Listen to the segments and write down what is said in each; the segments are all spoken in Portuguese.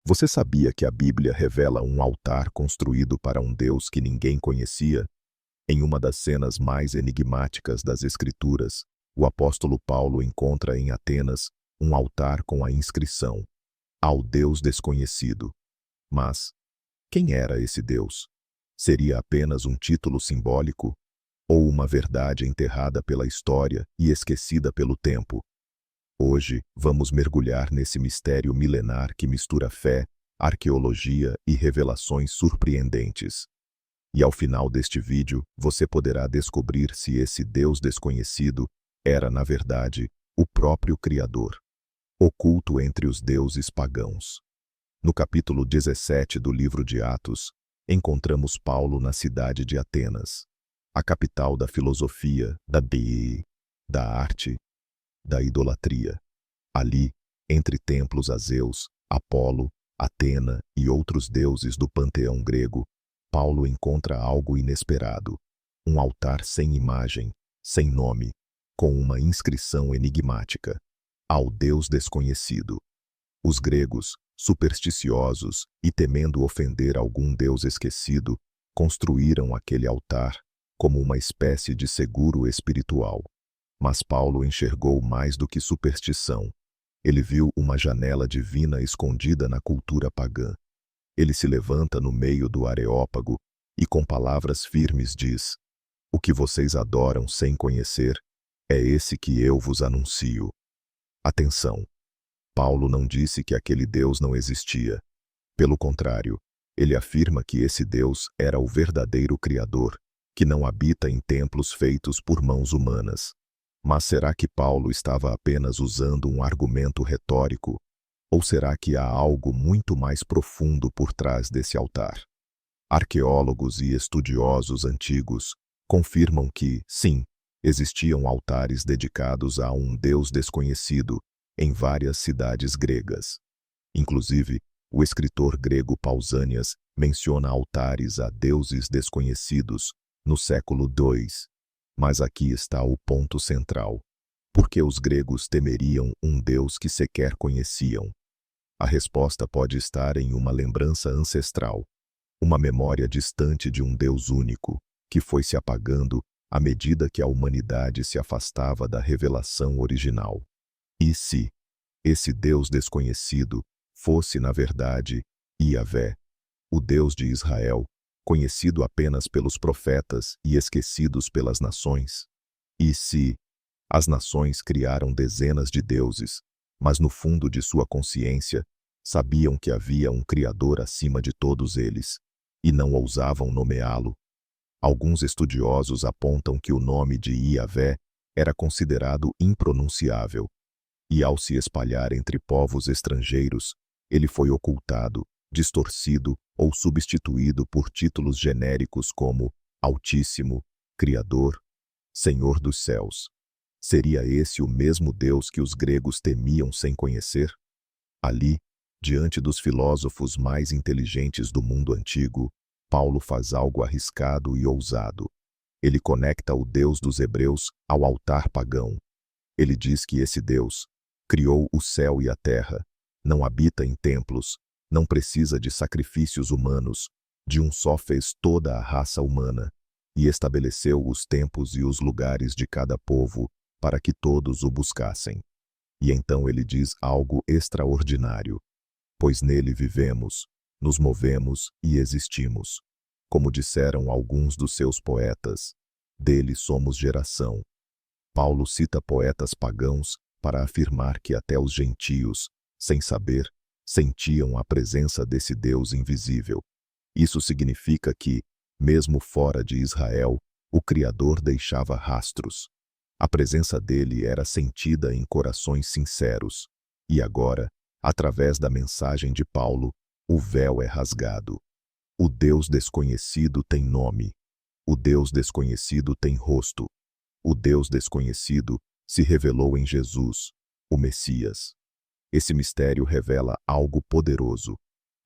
Você sabia que a Bíblia revela um altar construído para um Deus que ninguém conhecia? Em uma das cenas mais enigmáticas das Escrituras, o apóstolo Paulo encontra em Atenas um altar com a inscrição: Ao Deus Desconhecido. Mas quem era esse Deus? Seria apenas um título simbólico? Ou uma verdade enterrada pela história e esquecida pelo tempo? Hoje, vamos mergulhar nesse mistério milenar que mistura fé, arqueologia e revelações surpreendentes. E ao final deste vídeo, você poderá descobrir se esse Deus desconhecido era, na verdade, o próprio Criador, oculto entre os deuses pagãos. No capítulo 17 do livro de Atos, encontramos Paulo na cidade de Atenas, a capital da filosofia, da arte, da idolatria. Ali, entre templos a Zeus, Apolo, Atena e outros deuses do panteão grego, Paulo encontra algo inesperado: um altar sem imagem, sem nome, com uma inscrição enigmática: Ao Deus Desconhecido. Os gregos, supersticiosos e temendo ofender algum deus esquecido, construíram aquele altar como uma espécie de seguro espiritual. Mas Paulo enxergou mais do que superstição. Ele viu uma janela divina escondida na cultura pagã. Ele se levanta no meio do Areópago e com palavras firmes diz: O que vocês adoram sem conhecer, é esse que eu vos anuncio. Atenção! Paulo não disse que aquele Deus não existia. Pelo contrário, ele afirma que esse Deus era o verdadeiro Criador, que não habita em templos feitos por mãos humanas. Mas será que Paulo estava apenas usando um argumento retórico? Ou será que há algo muito mais profundo por trás desse altar? Arqueólogos e estudiosos antigos confirmam que, sim, existiam altares dedicados a um Deus desconhecido em várias cidades gregas. Inclusive, o escritor grego Pausanias menciona altares a deuses desconhecidos no século II. Mas aqui está o ponto central. Por que os gregos temeriam um Deus que sequer conheciam? A resposta pode estar em uma lembrança ancestral, uma memória distante de um Deus único, que foi se apagando à medida que a humanidade se afastava da revelação original. E se esse Deus desconhecido fosse, na verdade, Iavé, o Deus de Israel, conhecido apenas pelos profetas e esquecidos pelas nações? E se as nações criaram dezenas de deuses, mas no fundo de sua consciência sabiam que havia um Criador acima de todos eles, e não ousavam nomeá-lo? Alguns estudiosos apontam que o nome de Iavé era considerado impronunciável, e ao se espalhar entre povos estrangeiros, ele foi ocultado, distorcido ou substituído por títulos genéricos como Altíssimo, Criador, Senhor dos Céus. Seria esse o mesmo Deus que os gregos temiam sem conhecer? Ali, diante dos filósofos mais inteligentes do mundo antigo, Paulo faz algo arriscado e ousado. Ele conecta o Deus dos hebreus ao altar pagão. Ele diz que esse Deus criou o céu e a terra, não habita em templos, não precisa de sacrifícios humanos, de um só fez toda a raça humana, e estabeleceu os tempos e os lugares de cada povo para que todos o buscassem. E então ele diz algo extraordinário: pois nele vivemos, nos movemos e existimos. Como disseram alguns dos seus poetas, dele somos geração. Paulo cita poetas pagãos para afirmar que até os gentios, sem saber, sentiam a presença desse Deus invisível. Isso significa que, mesmo fora de Israel, o Criador deixava rastros. A presença dele era sentida em corações sinceros. E agora, através da mensagem de Paulo, o véu é rasgado. O Deus desconhecido tem nome. O Deus desconhecido tem rosto. O Deus desconhecido se revelou em Jesus, o Messias. Esse mistério revela algo poderoso.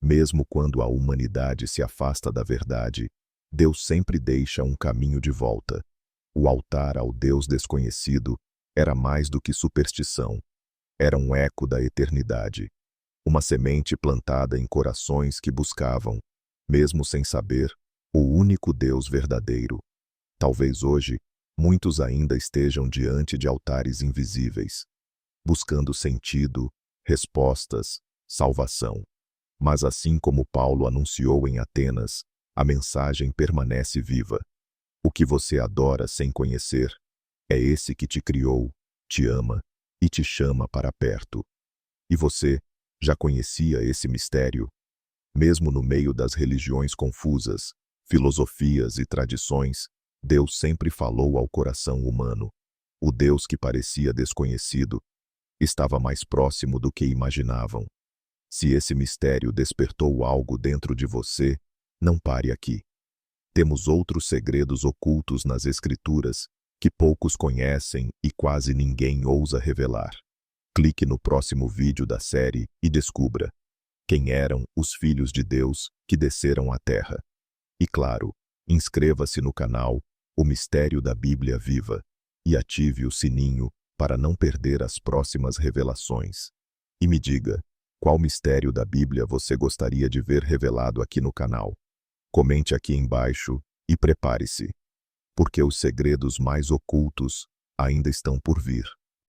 Mesmo quando a humanidade se afasta da verdade, Deus sempre deixa um caminho de volta. O altar ao Deus desconhecido era mais do que superstição. Era um eco da eternidade. Uma semente plantada em corações que buscavam, mesmo sem saber, o único Deus verdadeiro. Talvez hoje, muitos ainda estejam diante de altares invisíveis, buscando sentido, respostas, salvação. Mas assim como Paulo anunciou em Atenas, a mensagem permanece viva. O que você adora sem conhecer é esse que te criou, te ama e te chama para perto. E você já conhecia esse mistério? Mesmo no meio das religiões confusas, filosofias e tradições, Deus sempre falou ao coração humano. O Deus que parecia desconhecido estava mais próximo do que imaginavam. Se esse mistério despertou algo dentro de você, não pare aqui. Temos outros segredos ocultos nas Escrituras que poucos conhecem e quase ninguém ousa revelar. Clique no próximo vídeo da série e descubra quem eram os filhos de Deus que desceram à Terra. E claro, inscreva-se no canal O Mistério da Bíblia Viva e ative o sininho para não perder as próximas revelações. E me diga, qual mistério da Bíblia você gostaria de ver revelado aqui no canal? Comente aqui embaixo e prepare-se, porque os segredos mais ocultos ainda estão por vir.